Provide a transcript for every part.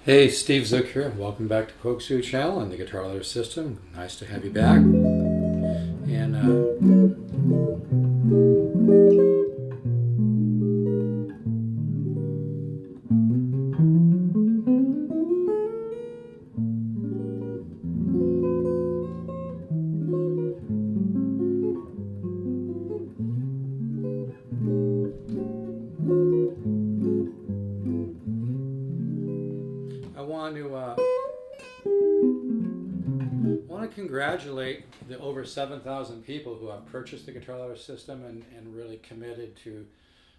Hey, Steve Zook here. Welcome back to Kokusui Channel and the Guitar Letter System. Nice to have you back. And I want to congratulate the over 7,000 people who have purchased the Guitar Letter System and really committed to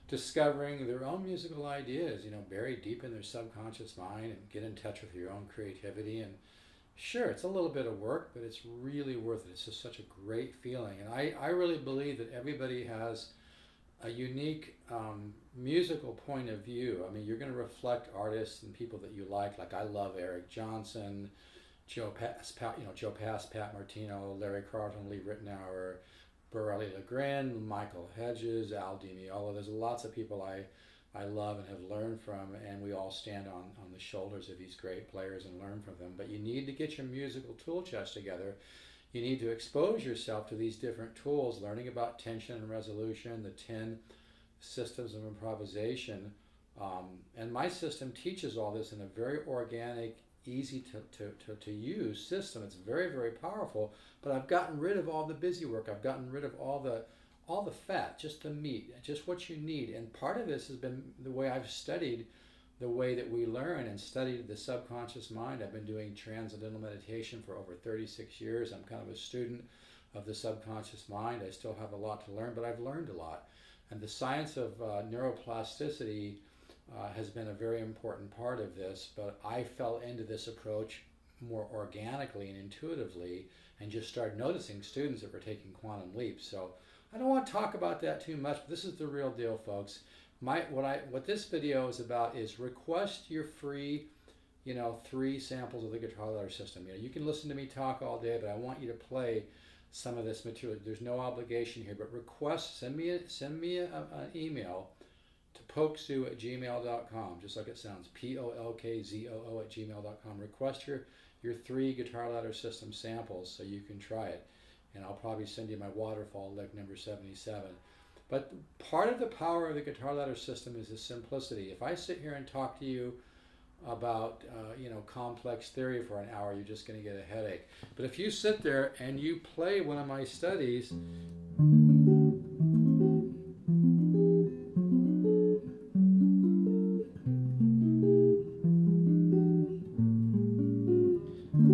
discovering their own musical ideas, buried deep in their subconscious mind, and get in touch with your own creativity. And sure, it's a little bit of work, but it's really worth it. It's just such a great feeling. And I really believe that everybody has a unique musical point of view. I mean, you're going to reflect artists and people that you like I love Eric Johnson, Joe Pass, Pat Martino, Larry Carlton, Lee Ritenour, Burrelli LeGrand, Michael Hedges, Al Di Meola. There's lots of people I love and have learned from, and we all stand on the shoulders of these great players and learn from them. But you need to get your musical tool chest together. You need to expose yourself to these different tools, learning about tension and resolution, the 10 systems of improvisation. And my system teaches all this in a very organic, easy to use system. It's very, very powerful, but I've gotten rid of all the busy work. I've gotten rid of all the fat, just the meat, just what you need. And part of this has been the way I've studied the way that we learn and studied the subconscious mind. I've been doing transcendental meditation for over 36 years. I'm kind of a student of the subconscious mind. I still have a lot to learn, but I've learned a lot. And the science of neuroplasticity has been a very important part of this, but I fell into this approach more organically and intuitively and just started noticing students that were taking quantum leaps. So I don't want to talk about that too much, but this is the real deal, folks. What this video is about is request your free, 3 samples of the Guitar Letter System. You can listen to me talk all day, but I want you to play some of this material. There's no obligation here, but send me an email to pokzoo@gmail.com, just like it sounds, POLKZOO@gmail.com. Request your 3 Guitar Letter System samples so you can try it, and I'll probably send you my waterfall lick number 77. But part of the power of the Guitar Letter System is the simplicity. If I sit here and talk to you about complex theory for an hour, you're just going to get a headache. But if you sit there and you play one of my studies,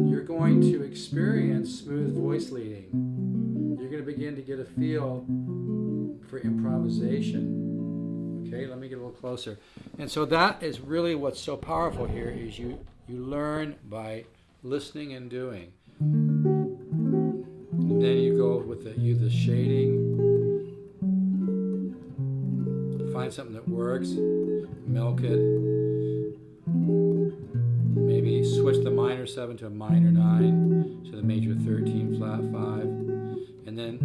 you're going to experience smooth voice leading. You're going to begin to get a feel for improvisation. Okay, let me get a little closer. And so that is really what's so powerful here is you learn by listening and doing. And then you go with the shading, find something that works, milk it, maybe switch the minor 7 to a minor 9, to the major 13 flat 5. And then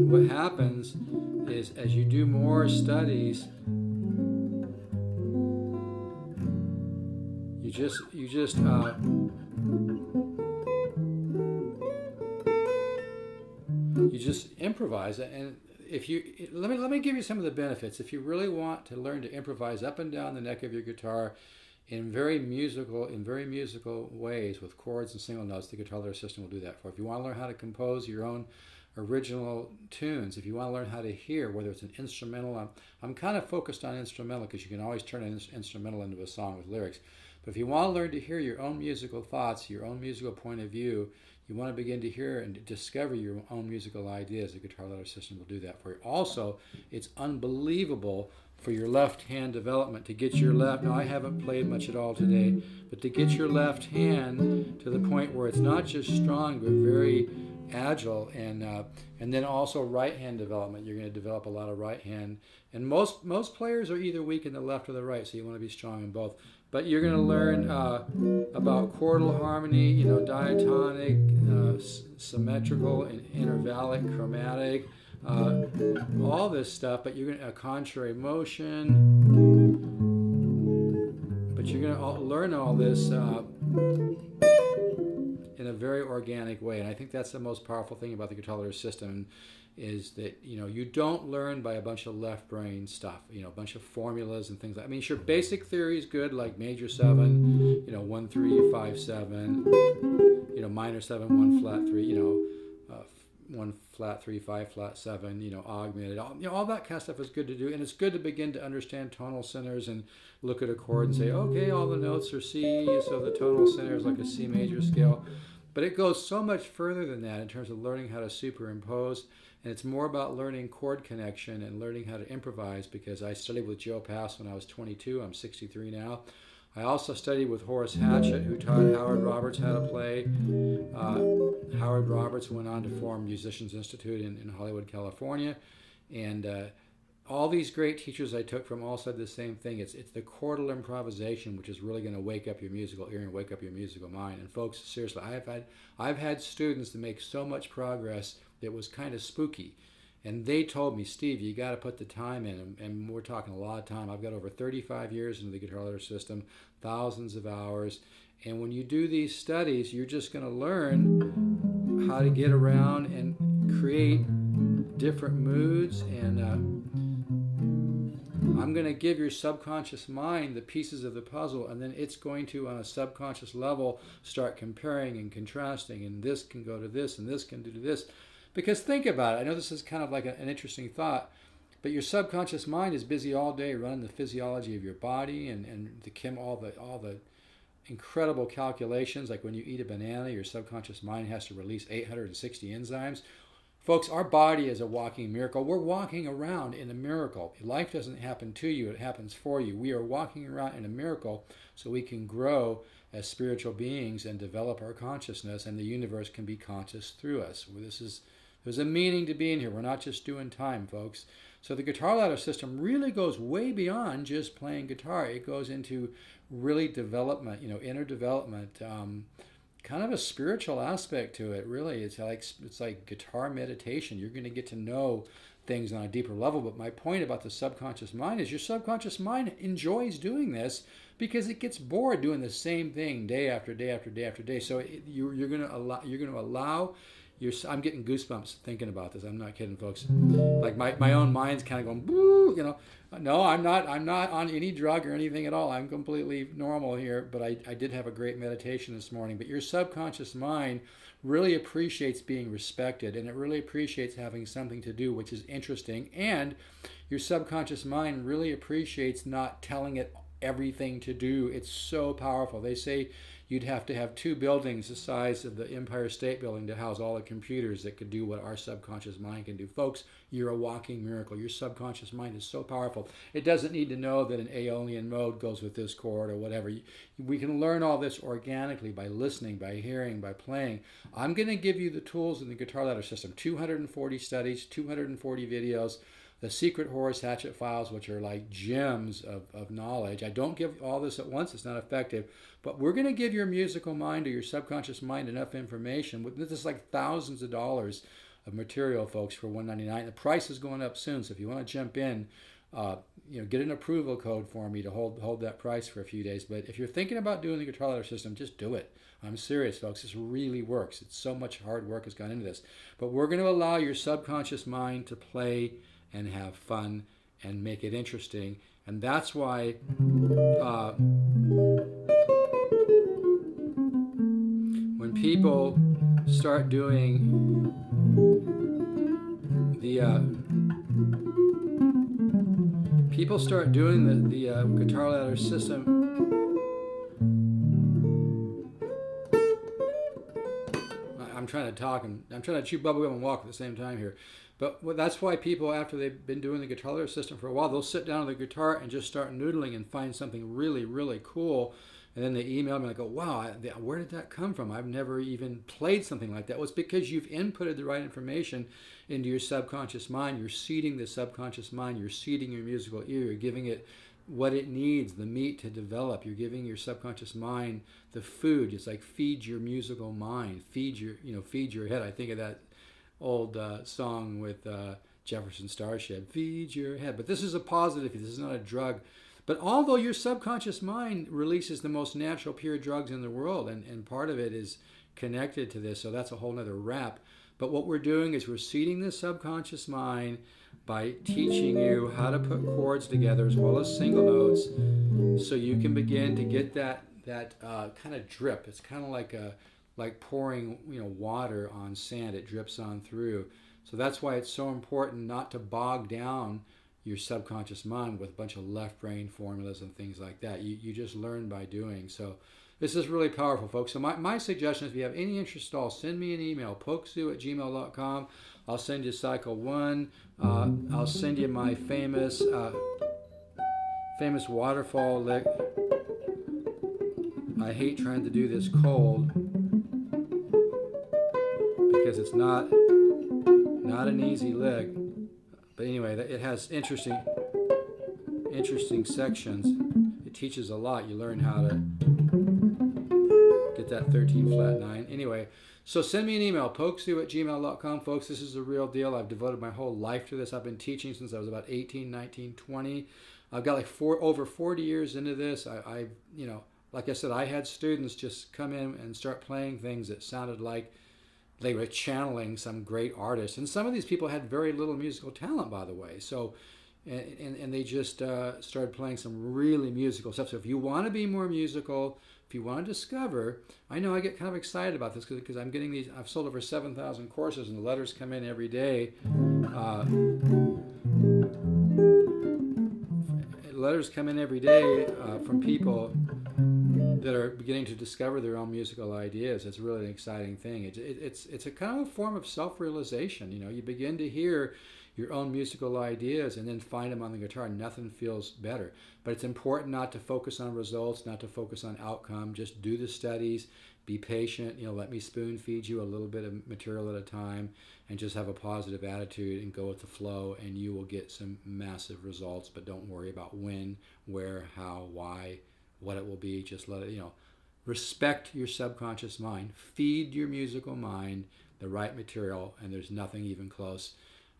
what happens is as you do more studies, you just improvise. And let me give you some of the benefits. If you really want to learn to improvise up and down the neck of your guitar in very musical ways with chords and single notes, the Guitar Letter System will do that for you. If you want to learn how to compose your own original tunes, if you want to learn how to hear, whether it's an instrumental, I'm kind of focused on instrumental because you can always turn an instrumental into a song with lyrics. But if you want to learn to hear your own musical thoughts, your own musical point of view, you want to begin to hear and discover your own musical ideas, the Guitar Letter System will do that for you. Also, it's unbelievable for your left hand development to get your left, now I haven't played much at all today, but to get your left hand to the point where it's not just strong but very agile, and then also right hand development. You're going to develop a lot of right hand, and most players are either weak in the left or the right, so you want to be strong in both. But you're going to learn about chordal harmony, diatonic, symmetrical, and intervallic, chromatic, all this stuff. But you're going to contrary motion. But you're going to learn all this in a very organic way. And I think that's the most powerful thing about the guitar letter system, is that, you don't learn by a bunch of left brain stuff, a bunch of formulas and things like that. I mean, sure, basic theory is good, like major 7, 1 3 5 7, minor 7 1 flat 3, 1 flat 3 5 flat 7, augmented, all that kind of stuff is good to do. And it's good to begin to understand tonal centers and look at a chord and say, okay, all the notes are C, so the tonal center is like a C major scale. But it goes so much further than that in terms of learning how to superimpose. And it's more about learning chord connection and learning how to improvise, because I studied with Joe Pass when I was 22. I'm 63 now. I also studied with Horace Hatchett, who taught Howard Roberts how to play. Howard Roberts went on to form Musicians Institute in Hollywood, California. And all these great teachers I took from all said the same thing. It's the chordal improvisation which is really going to wake up your musical ear and wake up your musical mind. And folks, seriously, I've had students that make so much progress that was kind of spooky. And they told me, Steve, you got to put the time in. And we're talking a lot of time. I've got over 35 years into the guitar letter system, thousands of hours. And when you do these studies, you're just going to learn how to get around and create different moods. And I'm going to give your subconscious mind the pieces of the puzzle, and then it's going to, on a subconscious level, start comparing and contrasting. And this can go to this, and this can do to this. Because think about it. I know this is kind of like an interesting thought, but your subconscious mind is busy all day running the physiology of your body and all the incredible calculations. Like when you eat a banana, your subconscious mind has to release 860 enzymes. Folks, our body is a walking miracle. We're walking around in a miracle. Life doesn't happen to you, it happens for you. We are walking around in a miracle so we can grow as spiritual beings and develop our consciousness, and the universe can be conscious through us. There's a meaning to being here. We're not just doing time, folks. So the guitar ladder system really goes way beyond just playing guitar. It goes into really development, inner development, kind of a spiritual aspect to it, really. It's like guitar meditation. You're going to get to know things on a deeper level. But my point about the subconscious mind is your subconscious mind enjoys doing this because it gets bored doing the same thing day after day after day after day. So you're going to allow I'm getting goosebumps thinking about this. I'm not kidding, folks. Like my own mind's kind of going, boo, No, I'm not on any drug or anything at all. I'm completely normal here, but I did have a great meditation this morning. But your subconscious mind really appreciates being respected, and it really appreciates having something to do which is interesting. And your subconscious mind really appreciates not telling it everything to do. It's so powerful. They say you'd have to have 2 buildings the size of the Empire State Building to house all the computers that could do what our subconscious mind can do. Folks, you're a walking miracle. Your subconscious mind is so powerful. It doesn't need to know that an Aeolian mode goes with this chord or whatever. We can learn all this organically by listening, by hearing, by playing. I'm going to give you the tools in the guitar ladder system. 240 studies, 240 videos, the secret Horace Hatchett files, which are like gems of knowledge. I don't give all this at once. It's not effective. But we're going to give your musical mind or your subconscious mind enough information. This is like thousands of dollars of material, folks, for $199. The price is going up soon, so if you want to jump in, get an approval code for me to hold that price for a few days. But if you're thinking about doing the guitar ladder system, just do it. I'm serious, folks. This really works. It's so much hard work has gone into this. But we're going to allow your subconscious mind to play and have fun and make it interesting. And that's why when people start doing the guitar ladder system, I'm trying to talk and I'm trying to chew bubblegum and walk at the same time here. But that's why people, after they've been doing the guitar ladder system for a while, they'll sit down on the guitar and just start noodling and find something really, really cool. And then they email me and I go, wow, where did that come from? I've never even played something like that. Well, it's because you've inputted the right information into your subconscious mind. You're seeding the subconscious mind. You're seeding your musical ear. You're giving it what it needs, the meat to develop. You're giving your subconscious mind the food. It's like feed your musical mind. Feed your head. I think of that old song with Jefferson Starship, feed your head. But this is a positive, this is not a drug. But although your subconscious mind releases the most natural, pure drugs in the world, and part of it is connected to this, so that's a whole nother wrap. But what we're doing is we're seeding the subconscious mind by teaching you how to put chords together as well as single notes, so you can begin to get that kind of drip. It's kind of like pouring water on sand. It drips on through. So that's why it's so important not to bog down your subconscious mind with a bunch of left brain formulas and things like that. You just learn by doing. So this is really powerful, folks. So my suggestion is, if you have any interest at all, send me an email, pokesue@gmail.com. I'll send you cycle 1. I'll send you my famous waterfall lick. I hate trying to do this cold because it's not an easy lick. But anyway, it has interesting sections. It teaches a lot. You learn how to get that 13 flat 9. Anyway, so send me an email, pokesue@gmail.com. Folks, this is the real deal. I've devoted my whole life to this. I've been teaching since I was about 18, 19, 20. I've got over 40 years into this. Like I said, I had students just come in and start playing things that sounded like they were channeling some great artist. And some of these people had very little musical talent, by the way. So, and they just started playing some really musical stuff. So if you want to be more musical, if you want to discover, I know I get kind of excited about this because I'm getting these. I've sold over 7,000 courses, and the letters come in every day. Letters come in every day from people that are beginning to discover their own musical ideas. It's really an exciting thing. It's a kind of a form of self-realization. You begin to hear your own musical ideas and then find them on the guitar. Nothing feels better. But it's important not to focus on results, not to focus on outcome. Just do the studies, be patient. Let me spoon feed you a little bit of material at a time, and just have a positive attitude and go with the flow, and you will get some massive results. But don't worry about when, where, how, why, what it will be. Just let it, respect your subconscious mind. Feed your musical mind the right material, and there's nothing even close.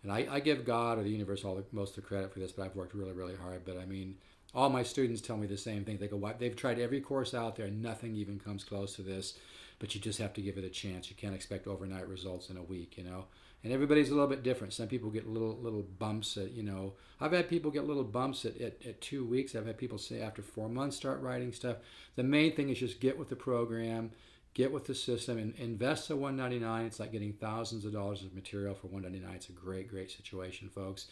And I give God or the universe most of the credit for this, but I've worked really, really hard. But I mean, all my students tell me the same thing. They go, they've tried every course out there, and nothing even comes close to this. But you just have to give it a chance. You can't expect overnight results in a week, And everybody's a little bit different. Some people get little bumps at, I've had people get little bumps at 2 weeks. I've had people say after 4 months start writing stuff. The main thing is just get with the program, get with the system, and invest the $199. It's like getting thousands of dollars of material for $199. It's a great, great situation, folks.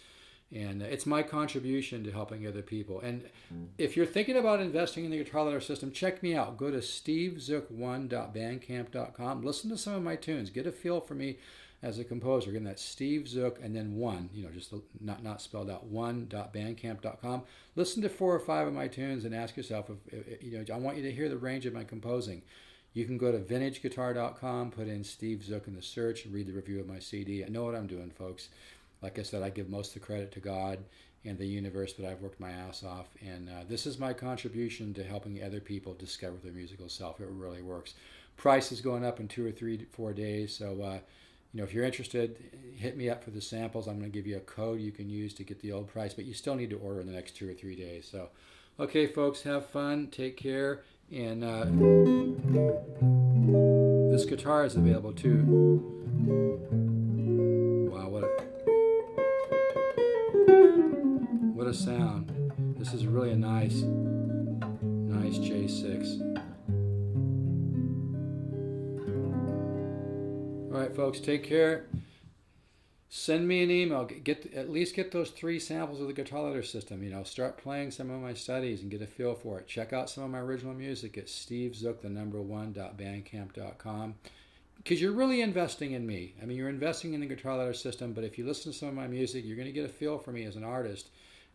And it's my contribution to helping other people. And if you're thinking about investing in the Guitar Ladder system, check me out. Go to stevezook1.bandcamp.com. Listen to some of my tunes. Get a feel for me as a composer. Again, that's Steve Zook and then 1, just not spelled out, 1.bandcamp.com. Listen to 4 or 5 of my tunes and ask yourself, if I want you to hear the range of my composing. You can go to vintageguitar.com, put in Steve Zook in the search, and read the review of my CD. I know what I'm doing, folks. Like I said, I give most of the credit to God and the universe, but I've worked my ass off. And this is my contribution to helping other people discover their musical self. It really works. Price is going up in 2 or 3, 4 days. So, if you're interested, hit me up for the samples. I'm going to give you a code you can use to get the old price, but you still need to order in the next 2 or 3 days. So, okay, folks, have fun. Take care. And this guitar is available too. Wow, what a sound. This is really a nice J6. All right, folks, take care. Send me an email. At least get those 3 samples of the Guitar Ladder system. Start playing some of my studies and get a feel for it. Check out some of my original music at stevezook1.bandcamp.com. Because you're really investing in me. I mean, you're investing in the Guitar Ladder system, but if you listen to some of my music, you're going to get a feel for me as an artist.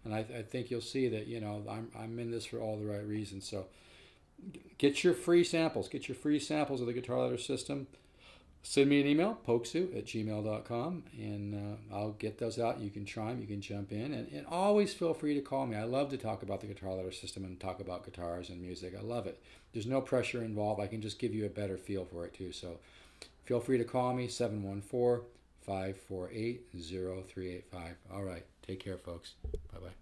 And I think you'll see that, I'm in this for all the right reasons. So get your free samples. Get your free samples of the Guitar Ladder system. Send me an email, pokesue@gmail.com, and I'll get those out. You can try them. You can jump in. And always feel free to call me. I love to talk about the Guitar Ladder system and talk about guitars and music. I love it. There's no pressure involved. I can just give you a better feel for it, too. So feel free to call me, 714-548-0385. All right. Take care, folks. Bye-bye.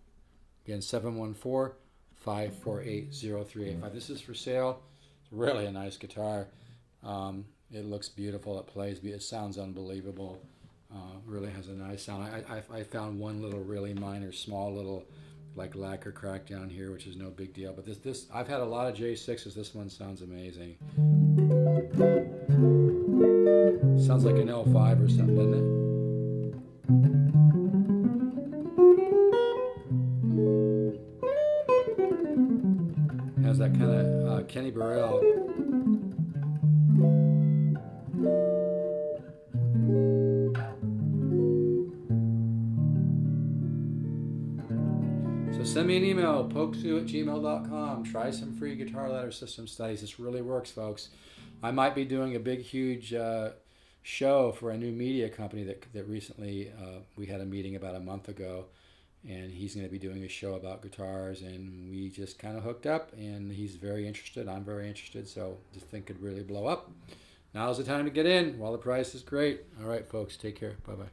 Again, 714 548-0385. This is for sale. It's really a nice guitar. It looks beautiful. It plays. It sounds unbelievable. Really has a nice sound. I found one little really minor, small little like lacquer crack down here, which is no big deal. But this I've had a lot of J6s. This one sounds amazing. Sounds like an L5 or something, doesn't it? Has that kind of Kenny Burrell. So send me an email, pokesoo@gmail.com. Try some free guitar ladder system studies. This really works, folks. I might be doing a big, huge show for a new media company that recently we had a meeting about a month ago, and he's going to be doing a show about guitars, and we just kind of hooked up, and he's very interested. I'm very interested, so this thing could really blow up. Now's the time to get in while the price is great. All right, folks, take care. Bye-bye.